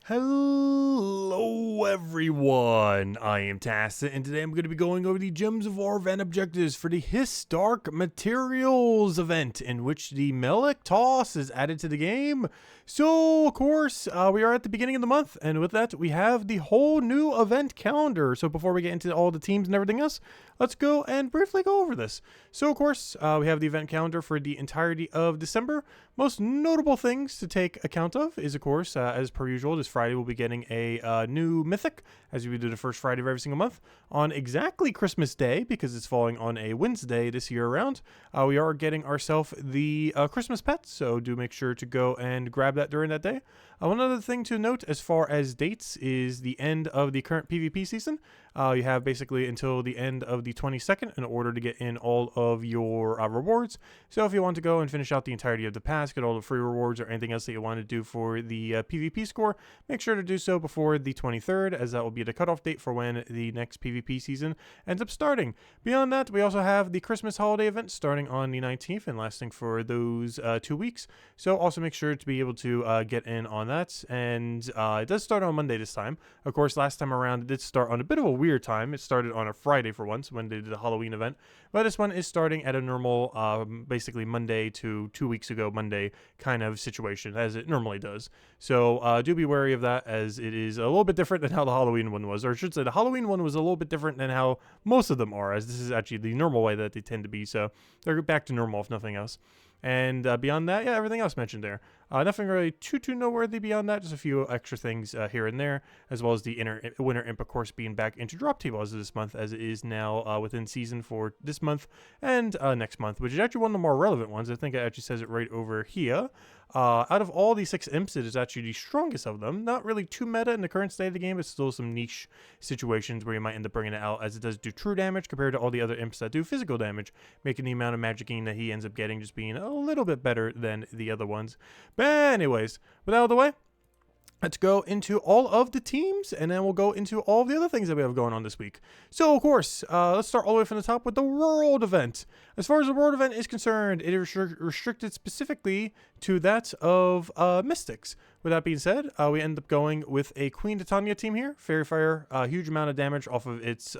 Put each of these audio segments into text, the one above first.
Hello everyone, I am Tacit, and today I'm going to be going over the Gems of War event objectives for the Historic Materials event, in which the Melek Tauss is added to the game. So, of course, we are at the beginning of the month, and with that, we have the whole new event calendar. So before we get into all the teams and everything else, let's go and briefly go over this. So, of course, we have the event calendar for the entirety of December. Most notable things to take account of is, of course, as per usual, this Friday we'll be getting a new Mythic, as we do the first Friday of every single month, on exactly Christmas Day, because it's falling on a Wednesday this year around. We are getting ourselves the Christmas pets, so do make sure to go and grab that during that day. One other thing to note as far as dates is the end of the current PvP season. You have basically until the end of the 22nd in order to get in all of your rewards. So if you want to go and finish out the entirety of the pass, get all the free rewards or anything else that you want to do for the PvP score, make sure to do so before the 23rd, as that will be the cutoff date for when the next PvP season ends up starting. Beyond that, we also have the Christmas holiday event starting on the 19th and lasting for those 2 weeks. So also make sure to be able to get in on that. And it does start on Monday this time. Of course, last time around it did start on a bit of a weird time. It started on a Friday for once when they did the Halloween event. But this one is starting at a normal, basically Monday to 2 weeks ago Monday kind of situation, as it normally does. So do be wary of that, as it is a little bit different than how the Halloween one was. Or I should say the Halloween one was a little bit different than how most of them are, as this is actually the normal way that they tend to be. So they're back to normal if nothing else. And beyond that, yeah, everything else mentioned there. Nothing really too noteworthy beyond that. Just a few extra things here and there, as well as the Winter Imp, of course, being back into drop table as of this month, as it is now within season for this month and next month, which is actually one of the more relevant ones. I think it actually says it right over here. Out of all the 6 imps, it is actually the strongest of them. Not really too meta in the current state of the game, but still some niche situations where you might end up bringing it out, as it does do true damage compared to all the other imps that do physical damage, making the amount of magic gain that he ends up getting just being a little bit better than the other ones. But anyways, with that out of the way, let's go into all of the teams, and then we'll go into all of the other things that we have going on this week. So, of course, let's start all the way from the top with the World Event. As far as the World Event is concerned, it is restricted specifically to that of Mystics. With that being said, we end up going with a Queen Titania team here. Fairy Fire, a huge amount of damage off of its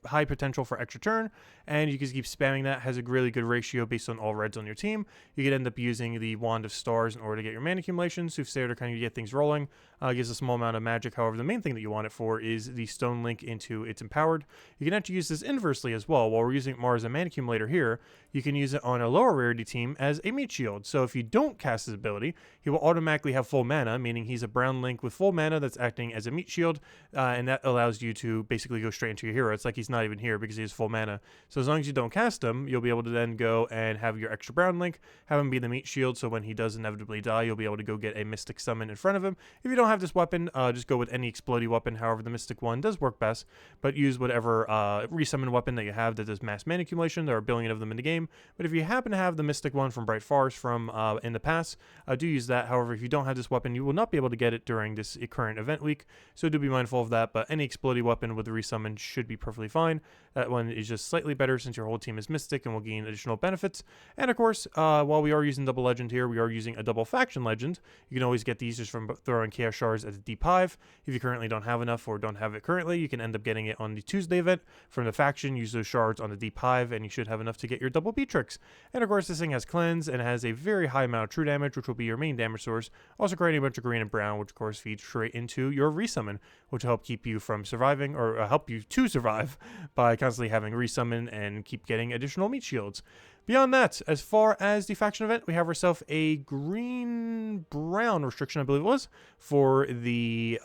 high potential for extra turn, and you can keep spamming that. Has a really good ratio based on all reds on your team. You could end up using the Wand of Stars in order to get your mana accumulation, Soothsayer to kind of get things rolling. Gives a small amount of magic. However, the main thing that you want it for is the Stone Link into its Empowered. You can actually use this inversely as well. While we're using Mars as a mana accumulator here, you can use it on a lower rarity team as a meat shield. So if you don't cast his ability, he will automatically have full mana, meaning he's a brown link with full mana that's acting as a meat shield, and that allows you to basically go straight into your hero. It's like he's not even here because he has full mana. So as long as you don't cast him, you'll be able to then go and have your extra brown link, have him be the meat shield, so when he does inevitably die, you'll be able to go get a Mystic Summon in front of him. If you don't have this weapon, just go with any explodey weapon. However, the Mystic one does work best, but use whatever resummon weapon that you have that does mass mana accumulation. There are a billion of them in the game, but if you happen to have the Mystic one from Bright Forest from in the past, do use that. However, if you don't have this weapon, you will not be able to get it during this current event week, so do be mindful of that. But any explodey weapon with the resummon should be perfectly fine. That one is just slightly better since your whole team is Mystic and will gain additional benefits. And of course, while we are using double legend here, we are using a double faction legend. You can always get these just from throwing Chaos Shards at the deep hive. If you currently don't have enough or don't have it currently, you can end up getting it on the Tuesday event from the faction. Use those shards on the deep hive, and you should have enough to get your double Beatrix. And of course, this thing has cleanse and has a very high amount of true damage, which will be your main damage source. Also creating a bunch of green and brown, which of course feeds straight into your resummon, which will help keep you from surviving, or help you to survive by constantly having resummon and keep getting additional meat shields. Beyond that, as far as the faction event, we have ourselves a green-brown restriction, I believe it was, for the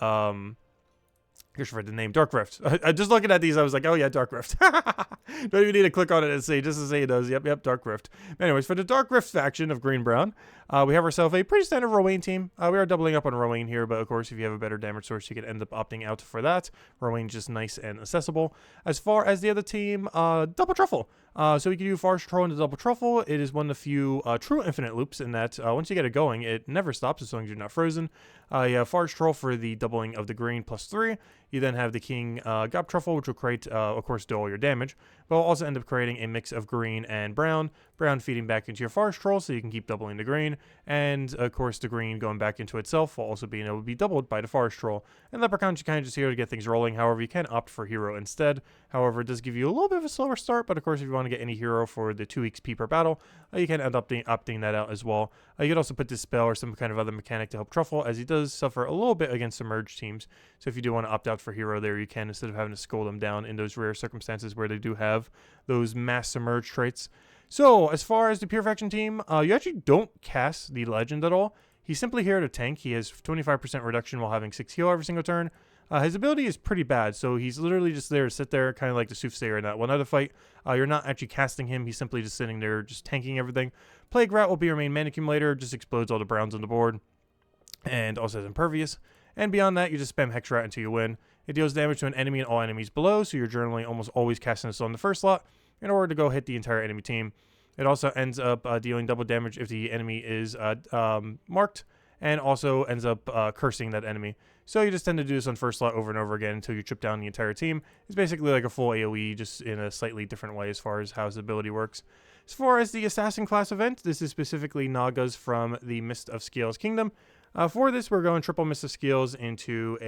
here's for the name, Dark Rift. Just looking at these, I was like, oh yeah, Dark Rift. Don't even need to click on it and see, just to say it does. Yep, Dark Rift. Anyways, for the Dark Rift faction of Green-Brown, we have ourselves a pretty standard Rowan team. We are doubling up on Rowan here, but of course, if you have a better damage source, you can end up opting out for that. Rowan's just nice and accessible. As far as the other team, Double Truffle. So we can do Forest Troll into Double Truffle. It is one of the few true infinite loops in that once you get it going, it never stops as long as you're not frozen. You have Forest Troll for the doubling of the green +3. You then have the King Gob Truffle, which will create, of course, do all your damage, but will also end up creating a mix of green and brown brown feeding back into your forest troll so you can keep doubling the green, and of course the green going back into itself while also being able to be doubled by the forest troll. And leprechauns are kind of just here to get things rolling. However, you can opt for hero instead. However, it does give you a little bit of a slower start, but of course if you want to get any hero for the 2 weeks P per battle, you can end up opting that out as well. You can also put this spell or some kind of other mechanic to help Truffle, as he does suffer a little bit against submerged teams. So if you do want to opt out for hero there, you can, instead of having to scold them down in those rare circumstances where they do have those mass submerged traits. So as far as the Purification team, you actually don't cast the legend at all. He's simply here to tank. He has 25% reduction while having 6 heal every single turn. His ability is pretty bad, so he's literally just there to sit there, kind of like the Soothsayer in that one other fight. You're not actually casting him. He's simply just sitting there, just tanking everything. Plague Rat will be your main mana accumulator, just explodes all the browns on the board, and also has Impervious. And beyond that, you just spam Hex Rat until you win. It deals damage to an enemy and all enemies below, so you're generally almost always casting this on the first slot in order to go hit the entire enemy team. It also ends up dealing double damage if the enemy is marked, and also ends up cursing that enemy. So you just tend to do this on first slot over and over again until you chip down the entire team. It's basically like a full AoE, just in a slightly different way as far as how his ability works. As far as the Assassin class event, this is specifically Nagas from the Mist of Scales Kingdom. For this, we're going triple Mist of Scales into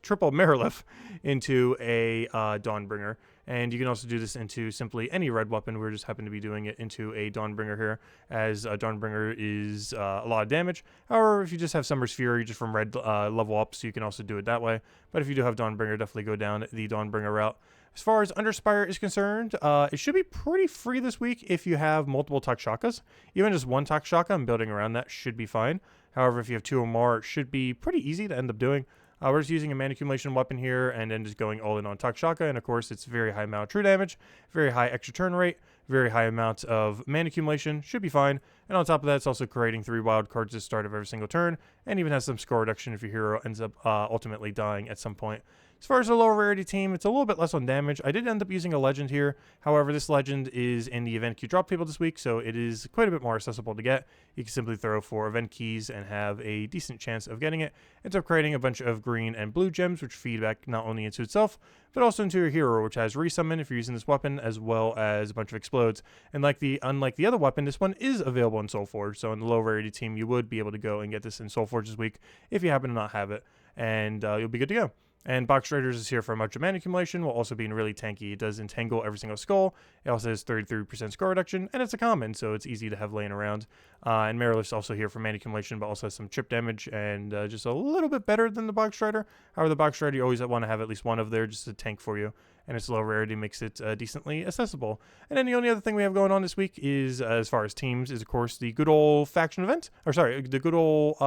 triple Merilith into a Dawnbringer. And you can also do this into simply any red weapon. We just happen to be doing it into a Dawnbringer here, as Dawnbringer is a lot of damage. However, if you just have Summer's Fury just from red level up, so you can also do it that way. But if you do have Dawnbringer, definitely go down the Dawnbringer route. As far as Underspire is concerned, it should be pretty free this week if you have multiple Takshakas. Even just one Takshaka and building around that should be fine. However, if you have 2 or more, it should be pretty easy to end up doing. We're just using a mana accumulation weapon here and then just going all in on Takshaka. And of course, it's very high amount of true damage, very high extra turn rate, very high amount of mana accumulation, should be fine. And on top of that, it's also creating 3 wild cards at the start of every single turn, and even has some score reduction if your hero ends up ultimately dying at some point. As far as the lower rarity team, it's a little bit less on damage. I did end up using a legend here. However, this legend is in the event queue drop table this week, so it is quite a bit more accessible to get. You can simply throw 4 event keys and have a decent chance of getting it. Ends up creating a bunch of green and blue gems, which feed back not only into itself, but also into your hero, which has resummon if you're using this weapon, as well as a bunch of explodes. And unlike the other weapon, this one is available in Soulforge. So in the low rarity team, you would be able to go and get this in Soulforge this week if you happen to not have it, and you'll be good to go. And Box Raiders is here for a bunch of mana accumulation while also being really tanky. It does entangle every single skull. It also has 33% score reduction, and it's a common, so it's easy to have laying around. And Merilith's also here for mana accumulation, but also has some chip damage and just a little bit better than the Box Rider. However, the Box Rider, you always want to have at least one of there just to tank for you, and its low rarity makes it decently accessible. And then the only other thing we have going on this week is, as far as teams, is of course the good old faction event. Or sorry, the good old,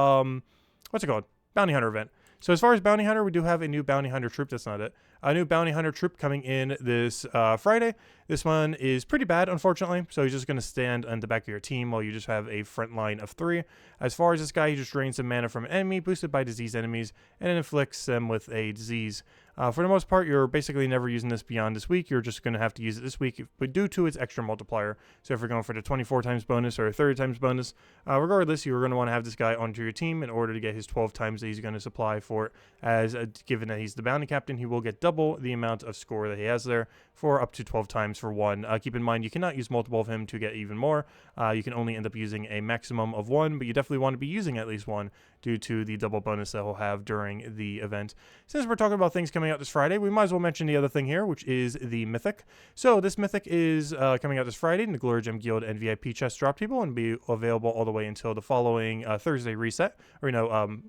what's it called? Bounty Hunter event. So as far as Bounty Hunter, we do have a new Bounty Hunter troop. That's not it. A new Bounty Hunter troop coming in this Friday. This one is pretty bad, unfortunately. So he's just going to stand on the back of your team while you just have a front line of 3. As far as this guy, he just drains some mana from an enemy, boosted by disease enemies, and then inflicts them with a disease. For the most part, you're basically never using this beyond this week. You're just going to have to use it this week, but due to its extra multiplier. So if you're going for the 24 times bonus or a 30 times bonus, regardless, you're going to want to have this guy onto your team in order to get his 12 times that he's going to supply for it. As given that he's the bounty captain, he will get double the amount of score that he has there for up to 12 times for one. Keep in mind, you cannot use multiple of him to get even more. You can only end up using a maximum of 1, but you definitely want to be using at least 1 due to the double bonus that he'll have during the event. Since we're talking about things coming out this Friday, we might as well mention the other thing here, which is the Mythic. So this Mythic is coming out this Friday in the Glory Gem Guild and VIP chest drop table, and be available all the way until the following Thursday reset, or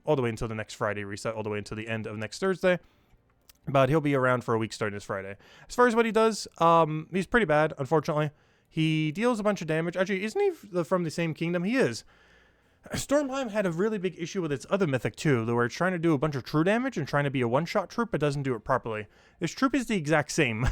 all the way until the next Friday reset, all the way until the end of next Thursday. But he'll be around for a week starting this Friday. As far as what he does, he's pretty bad, unfortunately. He deals a bunch of damage. Actually, isn't he from the same kingdom? He is. Stormheim had a really big issue with its other Mythic too, where it's trying to do a bunch of true damage and trying to be a one-shot troop, but doesn't do it properly. This troop is the exact same.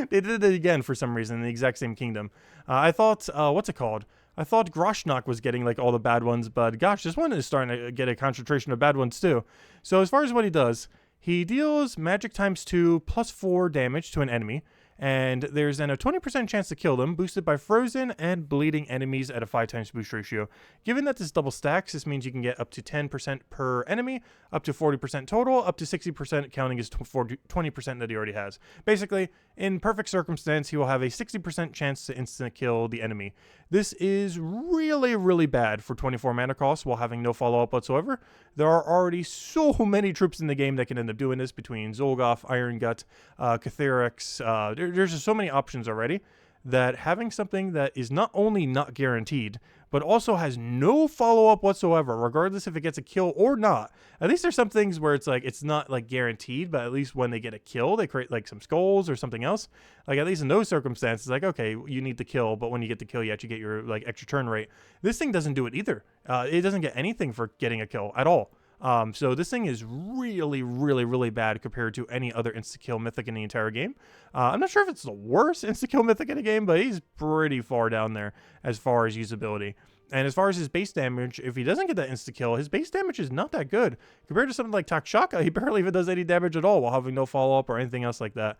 They did it again for some reason in the exact same kingdom. I thought, what's it called? I thought Groshnak was getting like all the bad ones, but gosh, this one is starting to get a concentration of bad ones too. So as far as what he does, he deals magic times 2 plus 4 damage to an enemy, And there's then a 20% chance to kill them, boosted by frozen and bleeding enemies at a 5 times boost ratio. Given that this double stacks, this means you can get up to 10% per enemy, up to 40% total, up to 60% counting his 20% that he already has. Basically, in perfect circumstance, he will have a 60% chance to instant kill the enemy. This is really, really bad for 24 mana cost while having no follow-up whatsoever. There are already so many troops in the game that can end up doing this between Zolgoth, Iron Gut, Catherix. There's just so many options already that having something that is not only not guaranteed, but also has no follow-up whatsoever, regardless if it gets a kill or not. At least there's some things where it's like, it's not like guaranteed, but at least when they get a kill, they create like some skulls or something else. Like at least in those circumstances, like, okay, you need the kill, but when you get the kill, you actually get your like extra turn rate. This thing doesn't do it either. It doesn't get anything for getting a kill at all. So this thing is really, really, really bad compared to any other insta-kill mythic in the entire game. I'm not sure if it's the worst insta-kill mythic in the game, but he's pretty far down there as far as usability. And as far as his base damage, if he doesn't get that insta-kill, his base damage is not that good. Compared to something like Takshaka, he barely even does any damage at all while having no follow-up or anything else like that.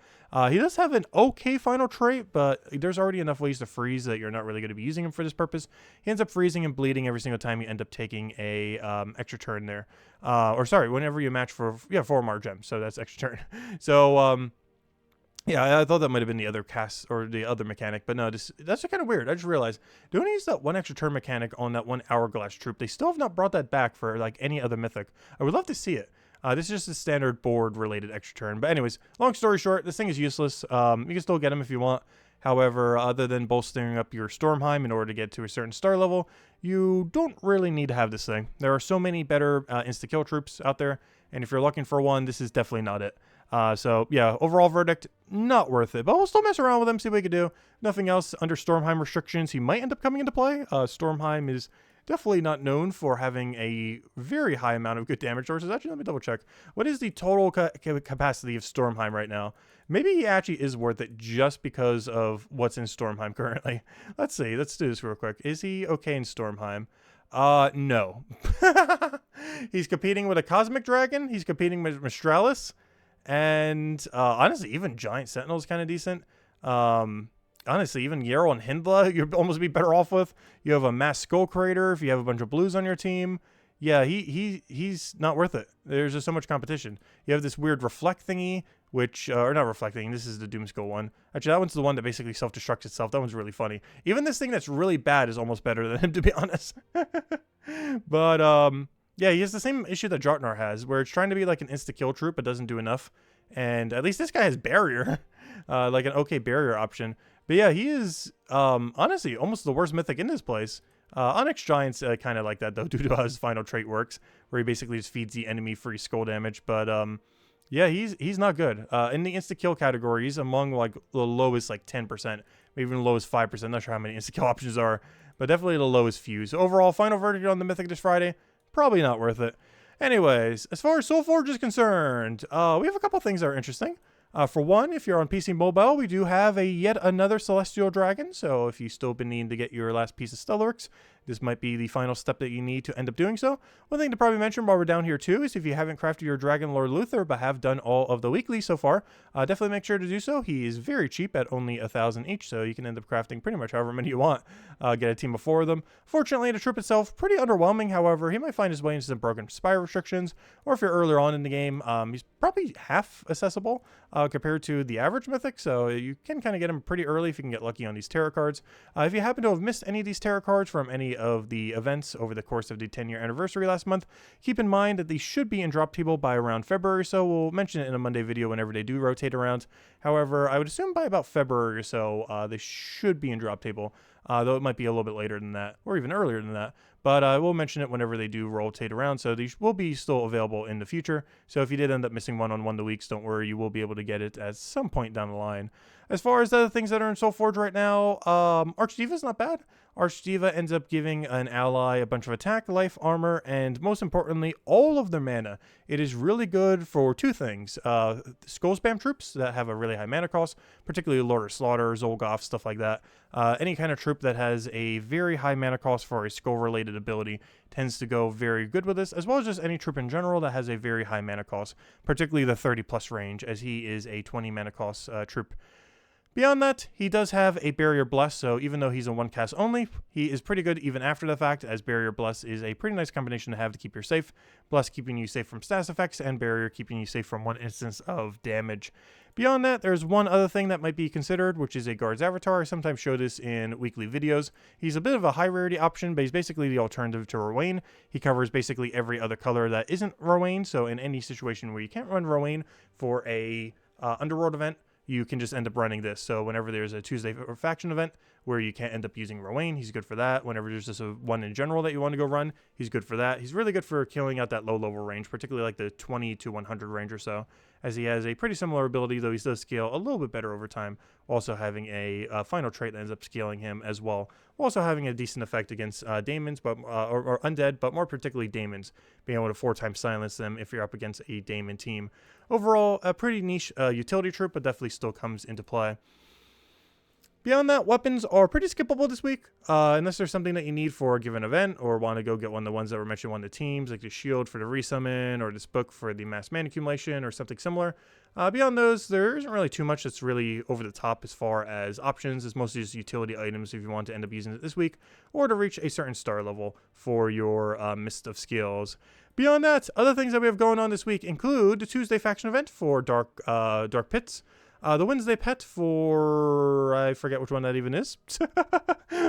He does have an okay final trait, but there's already enough ways to freeze that you're not really going to be using him for this purpose. He ends up freezing and bleeding every single time you end up taking a extra turn there. Or sorry, whenever you match for 4 more gems, so that's extra turn. So, yeah, I thought that might have been the other cast or the other mechanic, but no, that's kind of weird. I just realized they only use that one extra turn mechanic on that one hourglass troop. They still have not brought that back for like any other mythic. I would love to see it. This is just a standard board related extra turn. But anyways, long story short, this thing is useless. You can still get him if you want. However, other than bolstering up your Stormheim in order to get to a certain star level, you don't really need to have this thing. There are so many better insta-kill troops out there, and if you're looking for one, this is definitely not it. So yeah, overall verdict, not worth it, but we'll still mess around with him, see what we can do. Nothing else under Stormheim restrictions. He might end up coming into play. Stormheim is definitely not known for having a very high amount of good damage sources. Actually, let me double check. What is the total capacity of Stormheim right now? Maybe he actually is worth it just because of what's in Stormheim currently. Let's see. Let's do this real quick. Is he okay in Stormheim? No. He's competing with a Cosmic Dragon. He's competing with Mistralis. And honestly, even Giant Sentinel is kind of decent. Honestly, even Yarrow and Hindla, you'd almost be better off with. You have a Mass Skull Crater if you have a bunch of blues on your team. Yeah, he's not worth it. There's just so much competition. You have this weird Reflect thingy, which, or not Reflecting, this is the Doomskull one. Actually, that one's the one that basically self-destructs itself. That one's really funny. Even this thing that's really bad is almost better than him, to be honest. But, yeah, he has the same issue that Jotnar has, where it's trying to be like an insta-kill troop, but doesn't do enough. And at least this guy has barrier, like an okay barrier option. But yeah, he is, honestly, almost the worst mythic in this place. Onyx Giant's kind of like that, though, due to how his final trait works, where he basically just feeds the enemy free skull damage. But, yeah, he's not good. In the insta-kill category, he's among, like, the lowest, like, 10%, maybe even the lowest 5%. I'm not sure how many insta-kill options are, but definitely the lowest few. So overall, final verdict on the Mythic this Friday, probably not worth it. Anyways, as far as Soulforge is concerned, we have a couple things that are interesting. For one, if you're on PC Mobile, we do have yet another Celestial Dragon. So if you've still been needing to get your last piece of Stellarix, this might be the final step that you need to end up doing so. One thing to probably mention while we're down here too is if you haven't crafted your Dragon Lord Luther but have done all of the weeklies so far, definitely make sure to do so. He is very cheap at only 1,000 each, so you can end up crafting pretty much however many you want. Get a team of 4 of them. Fortunately, the troop itself, pretty underwhelming. However, he might find his way into some broken spire restrictions, or if you're earlier on in the game, he's probably half accessible compared to the average mythic, so you can kind of get him pretty early if you can get lucky on these tarot cards. If you happen to have missed any of these tarot cards from any of the events over the course of the 10-year anniversary last month, keep in mind that these should be in drop table by around February, so we'll mention it in a Monday video whenever they do rotate around. However, I would assume by about February or so, they should be in drop table, though it might be a little bit later than that, or even earlier than that. But we'll mention it whenever they do rotate around, so these will be still available in the future. So if you did end up missing one on one of the weeks, don't worry, you will be able to get it at some point down the line. As far as the other things that are in Soulforge right now, Archdiva's not bad. Archdiva ends up giving an ally a bunch of attack, life, armor, and most importantly, all of their mana. It is really good for 2 things. Skull spam troops that have a really high mana cost, particularly Lord of Slaughter, Zolgoth, stuff like that. Any kind of troop that has a very high mana cost for a skull-related ability tends to go very good with this, as well as just any troop in general that has a very high mana cost, particularly the 30+ range, as he is a 20 mana cost troop. Beyond that, he does have a Barrier Bless, so even though he's a one cast only, he is pretty good even after the fact, as Barrier Bless is a pretty nice combination to have to keep you safe. Bless keeping you safe from status effects, and Barrier keeping you safe from one instance of damage. Beyond that, there's one other thing that might be considered, which is a Guard's Avatar. I sometimes show this in weekly videos. He's a bit of a high rarity option, but he's basically the alternative to Rowan. He covers basically every other color that isn't Rowan, so in any situation where you can't run Rowan for a Underworld event, you can just end up running this. So whenever there's a Tuesday faction event where you can't end up using Rowan, he's good for that. Whenever there's just a one in general that you want to go run, he's good for that. He's really good for killing out that low level range, particularly like the 20 to 100 range or so, as he has a pretty similar ability, though he does scale a little bit better over time, also having a final trait that ends up scaling him as well, also having a decent effect against daemons, but or undead, but more particularly daemons, being able to 4x silence them if you're up against a daemon team. Overall, a pretty niche utility troop, but definitely still comes into play. Beyond that, weapons are pretty skippable this week, unless there's something that you need for a given event, or want to go get one of the ones that were mentioned on the teams, like the shield for the resummon, or this book for the mass mana accumulation, or something similar. Beyond those, there isn't really too much that's really over the top as far as options. It's mostly just utility items if you want to end up using it this week, or to reach a certain star level for your Mist of Skills. Beyond that, other things that we have going on this week include the Tuesday faction event for Dark Pits, the Wednesday pet for, I forget which one that even is,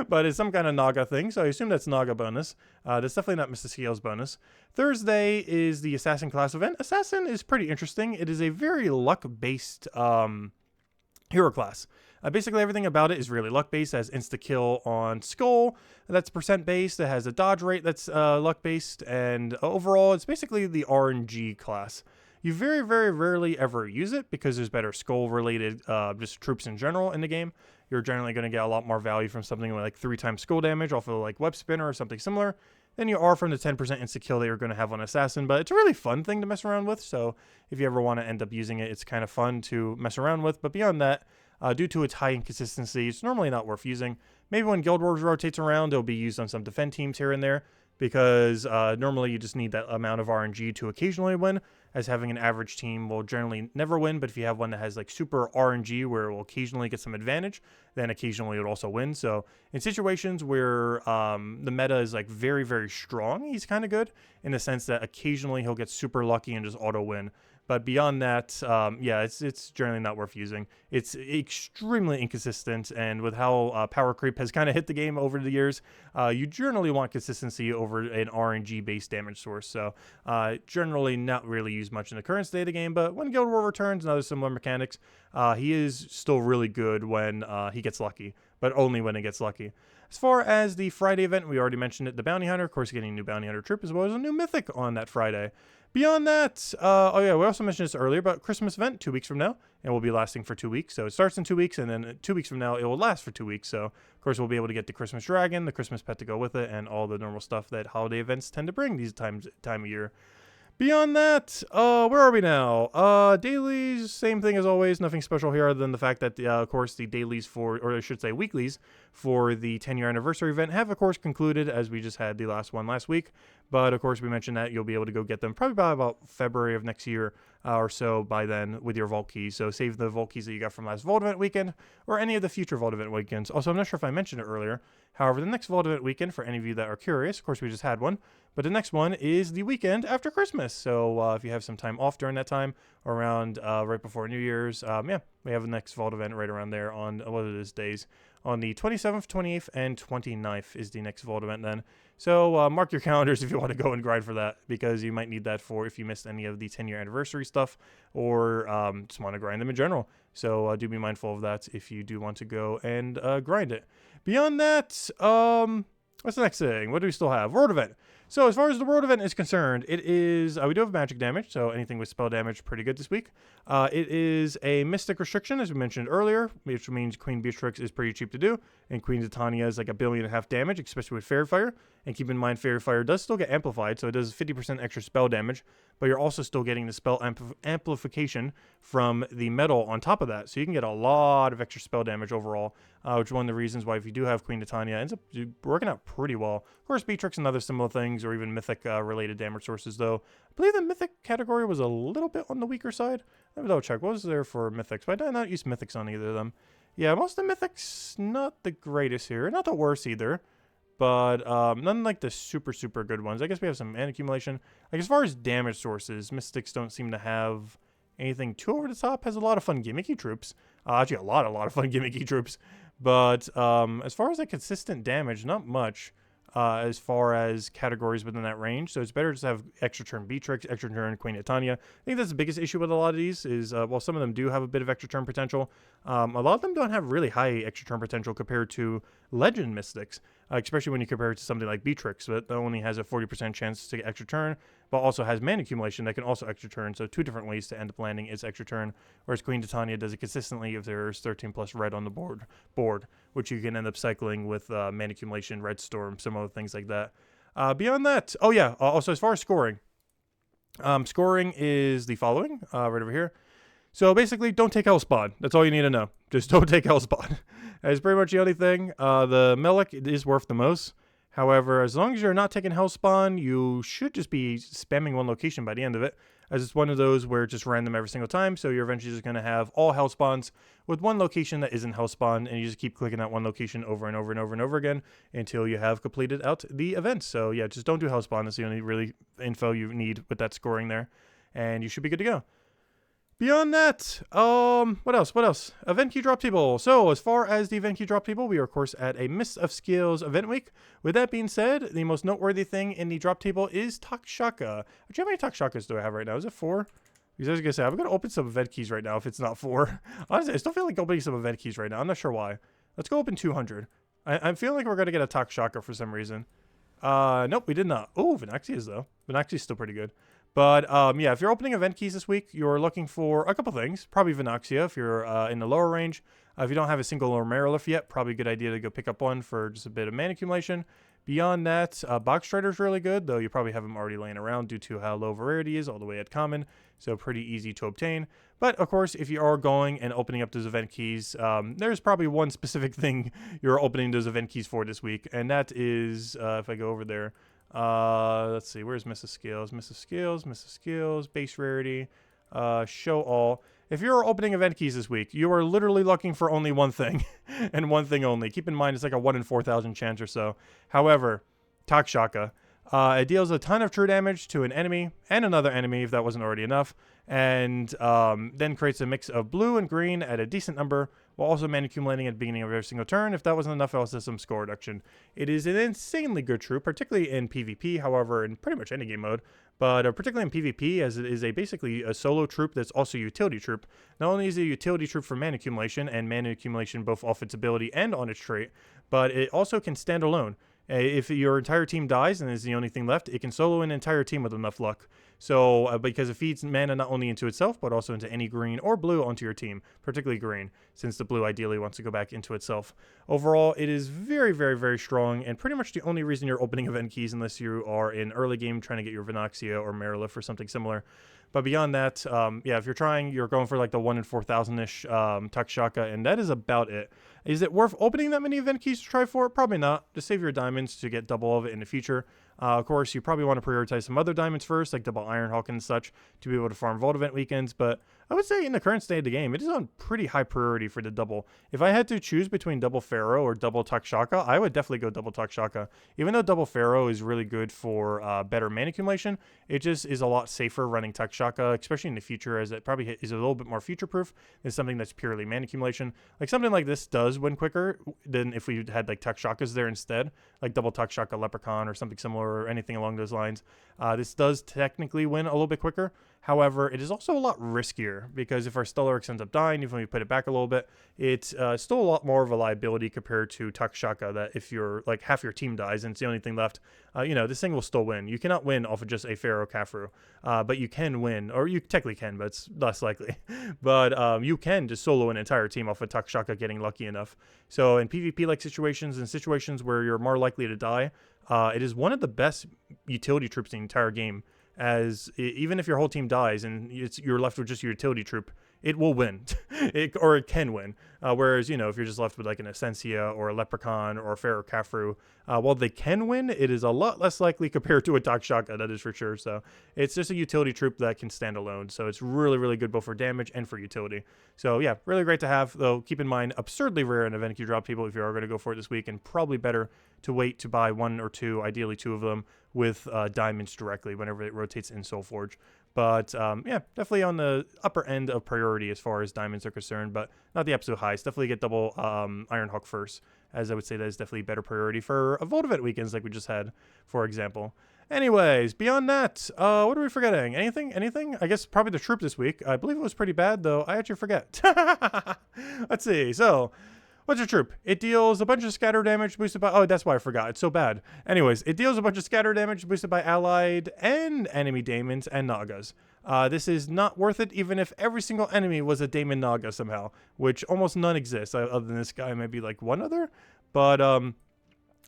but it's some kind of Naga thing, so I assume that's Naga bonus. That's definitely not Mr. Scales bonus. Thursday is the Assassin class event. Assassin is pretty interesting. It is a very luck-based hero class. Basically everything about it is really luck-based. It has insta-kill on Skull, that's percent-based. It has a dodge rate that's luck-based, and overall it's basically the RNG class. You very, very rarely ever use it because there's better Skull-related just troops in general in the game. You're generally going to get a lot more value from something like 3x Skull damage off of like Web Spinner or something similar than you are from the 10% insta-kill that you're going to have on Assassin. But it's a really fun thing to mess around with, so if you ever want to end up using it, it's kind of fun to mess around with. But beyond that, due to its high inconsistency, it's normally not worth using. Maybe when Guild Wars rotates around, it'll be used on some defend teams here and there, because normally you just need that amount of RNG to occasionally win, as having an average team will generally never win. But if you have one that has like super RNG where it will occasionally get some advantage, then occasionally it'll also win. So in situations where the meta is like very, very strong, he's kind of good in the sense that occasionally he'll get super lucky and just auto win. But beyond that, yeah, it's generally not worth using. It's extremely inconsistent, and with how power creep has kind of hit the game over the years, you generally want consistency over an RNG-based damage source. So generally not really used much in the current state of the game, but when Guild War returns and other similar mechanics, he is still really good when he gets lucky, but only when he gets lucky. As far as the Friday event, we already mentioned it, the Bounty Hunter, of course, getting a new Bounty Hunter troop, as well as a new Mythic on that Friday. Beyond that, oh yeah, we also mentioned this earlier, but Christmas event 2 weeks from now, and will be lasting for 2 weeks. So it starts in 2 weeks, and then 2 weeks from now, it will last for 2 weeks. So, of course, we'll be able to get the Christmas dragon, the Christmas pet to go with it, and all the normal stuff that holiday events tend to bring these time of year. Beyond that, where are we now? Dailies, same thing as always. Nothing special here other than the fact that, of course, the dailies for, or I should say weeklies, for the 10-year anniversary event have, of course, concluded, as we just had the last one last week. But, of course, we mentioned that you'll be able to go get them probably by about February of next year or so by then with your Vault keys. So save the Vault keys that you got from last Vault event weekend or any of the future Vault event weekends. Also, I'm not sure if I mentioned it earlier. However, the next Vault event weekend, for any of you that are curious, of course, we just had one. But the next one is the weekend after Christmas. So if you have some time off during that time, or around right before New Year's, yeah, we have the next Vault event right around there on what it is days. On the 27th, 28th, and 29th is the next Vault event then. So mark your calendars if you want to go and grind for that, because you might need that for if you missed any of the 10-year anniversary stuff, or just want to grind them in general. So do be mindful of that if you do want to go and grind it. Beyond that, what's the next thing? What do we still have? World event. So as far as the world event is concerned, it is, we do have magic damage, so anything with spell damage, pretty good this week. It is a mystic restriction, as we mentioned earlier, which means Queen Beatrix is pretty cheap to do, and Queen Titania is like 1.5 billion damage, especially with Fairy Fire. And keep in mind, Fairy Fire does still get amplified, so it does 50% extra spell damage, but you're also still getting the spell amplification from the metal on top of that, so you can get a lot of extra spell damage overall, which is one of the reasons why if you do have Queen Titania, it ends up working out pretty well. Of course, Beatrix and other similar things, or even Mythic related damage sources, though. I believe the Mythic category was a little bit on the weaker side. Let me double check. What was there for Mythics? But I did not use Mythics on either of them. Yeah, most of the Mythics, not the greatest here. Not the worst either. But none like the super good ones. I guess we have some mana accumulation. Like as far as damage sources, Mystics don't seem to have anything too over the top. Has a lot of fun gimmicky troops. Actually, a lot of fun gimmicky troops. But as far as like consistent damage, not much. As far as categories within that range, so it's better just to have extra turn Beatrix, extra turn Queen Titania. I think that's the biggest issue with a lot of these is while some of them do have a bit of extra turn potential, a lot of them don't have really high extra turn potential compared to Legend Mystics, especially when you compare it to something like Beatrix that only has a 40% chance to get extra turn, but also has mana accumulation that can also extra turn. So two different ways to end up landing its extra turn, whereas Queen Titania does it consistently if there's 13 plus red on the board, which you can end up cycling with mana accumulation, red storm, some other things like that. Beyond that, oh yeah, also as far as scoring, scoring is the following, right over here. So basically, don't take Hellspawn. That's all you need to know. Just don't take Hellspawn. That's pretty much the only thing. The Melek is worth the most. However, as long as you're not taking Hellspawn, you should just be spamming one location by the end of it, as it's one of those where it's just random every single time. So you're eventually just going to have all Hellspawns with one location that isn't Hellspawn, and you just keep clicking that one location over and over and over and over again until you have completed out the event. So yeah, just don't do Hellspawn. That's the only really info you need with that scoring there, and you should be good to go. Beyond that, what else? Event key drop table. So as far as the event key drop table, we are of course at a Mist of Skills event week. With that being said, the most noteworthy thing in the drop table is Takshaka. Actually, how many Takshakas do I have right now? Is it 4? Because I was gonna say, I'm gonna open some event keys right now if it's not 4. Honestly, I still feel like opening some event keys right now. I'm not sure why. Let's go open 200. I'm feeling like we're gonna get a Takshaka for some reason. Nope, we did not. Oh, Venaxia's though. Venaxia's still pretty good. But yeah, if you're opening event keys this week, you're looking for a couple things. Probably Venaxia if you're in the lower range. If you don't have a single or Marilith yet, probably a good idea to go pick up one for just a bit of mana accumulation. Beyond that, Box Strider's really good, though you probably have them already laying around due to how low rarity is all the way at common, so pretty easy to obtain. But of course, if you are going and opening up those event keys, there's probably one specific thing you're opening those event keys for this week, and that is, if I go over there, let's see, where's Mist of Skills, base rarity, show all. If you're opening event keys this week, you are literally looking for only one thing and one thing only. Keep in mind, it's like a 1 in 4,000 chance or so. However, Takshaka, it deals a ton of true damage to an enemy and another enemy if that wasn't already enough, and then creates a mix of blue and green at a decent number, while also mana accumulating at the beginning of every single turn. If that wasn't enough, it also has some score reduction. It is an insanely good troop, particularly in PvP, however, in pretty much any game mode, but particularly in PvP, as it is basically a solo troop that's also a utility troop. Not only is it a utility troop for mana accumulation, and mana accumulation both off its ability and on its trait, but it also can stand alone. If your entire team dies and is the only thing left, it can solo an entire team with enough luck. So, because it feeds mana not only into itself, but also into any green or blue onto your team, particularly green, since the blue ideally wants to go back into itself. Overall, it is very strong, and pretty much the only reason you're opening event keys unless you are in early game trying to get your Venaxia or Marilith or something similar. But beyond that, yeah, if you're going for like the 1 in 4,000-ish Takshaka, and that is about it. Is it worth opening that many event keys to try for? Probably not. Just save your diamonds to get double of it in the future. Of course, you probably want to prioritize some other diamonds first, like double Ironhawk and such, to be able to farm Vault event weekends. But I would say in the current state of the game, it is on pretty high priority for the double. If I had to choose between double Pharaoh or double Takshaka, I would definitely go double Takshaka. Even though double Pharaoh is really good for better mana accumulation, it just is a lot safer running Takshaka, especially in the future, as it probably is a little bit more future-proof than something that's purely mana accumulation. Like something like this does win quicker than if we had like Takshakas there instead, like double Takshaka Leprechaun or something similar or anything along those lines. This does technically win a little bit quicker. However, it is also a lot riskier because if our Stellarex ends up dying, even if we put it back a little bit, it's still a lot more of a liability compared to Takshaka, that if you're like half your team dies and it's the only thing left, this thing will still win. You cannot win off of just a Pharaoh Khafru, but you can win, or you technically can, but it's less likely. But you can just solo an entire team off of Takshaka getting lucky enough. So in PvP-like situations and situations where you're more likely to die, it is one of the best utility troops in the entire game. As even if your whole team dies and you're left with just your utility troop, it will win, or it can win. Whereas, you know, if you're just left with like an Essentia or a Leprechaun or a Pharaoh Khafre, while they can win, it is a lot less likely compared to a Takshaka, that is for sure. So it's just a utility troop that can stand alone. So it's really, really good both for damage and for utility. So yeah, really great to have, though keep in mind, absurdly rare in event you drop people if you are going to go for it this week, and probably better to wait to buy 1 or 2, ideally 2 of them with diamonds directly whenever it rotates in Soulforge. But yeah, definitely on the upper end of priority as far as diamonds are concerned, but not the absolute highest. Definitely get double Ironhawk first, as I would say that is definitely better priority for Vault Event weekends like we just had, for example. Anyways, beyond that, what are we forgetting? Anything? I guess probably the troop this week. I believe it was pretty bad, though. I actually forget. Let's see. So, what's your troop? It deals a bunch of scatter damage boosted by... Oh, that's why I forgot. It's so bad. Anyways, it deals a bunch of scatter damage boosted by allied and enemy daemons and Nagas. This is not worth it, even if every single enemy was a Daemon Naga somehow, which almost none exists, other than this guy, maybe like one other. But,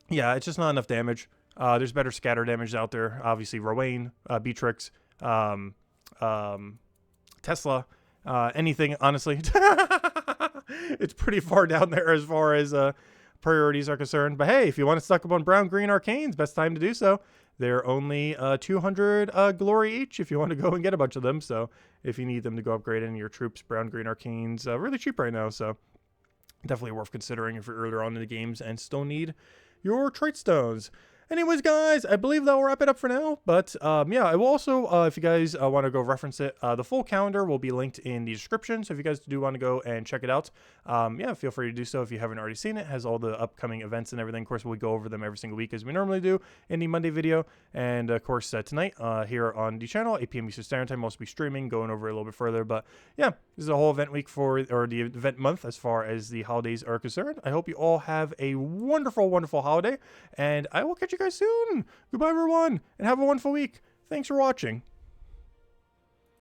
yeah, it's just not enough damage. There's better scatter damage out there. Obviously, Rowan, Beatrix, Tesla, anything, honestly. It's pretty far down there as far as priorities are concerned. But hey, if you want to stock up on brown, green arcanes, best time to do so. They're only 200 glory each if you want to go and get a bunch of them. So if you need them to go upgrade any of your troops, brown, green arcanes, really cheap right now. So definitely worth considering if you're earlier on in the games and still need your trait stones. Anyways, guys, I believe that will wrap it up for now. But yeah, I will also, if you guys want to go reference it, the full calendar will be linked in the description. So if you guys do want to go and check it out, yeah, feel free to do so if you haven't already seen it. It has all the upcoming events and everything. Of course, we'll go over them every single week as we normally do in the Monday video. And of course, tonight here on the channel, 8 p.m. Eastern Standard Time, I'll also be streaming, going over it a little bit further. But yeah, this is a whole event week or the event month as far as the holidays are concerned. I hope you all have a wonderful, wonderful holiday, and I will catch you guys soon. Goodbye, everyone, and have a wonderful week. Thanks for watching.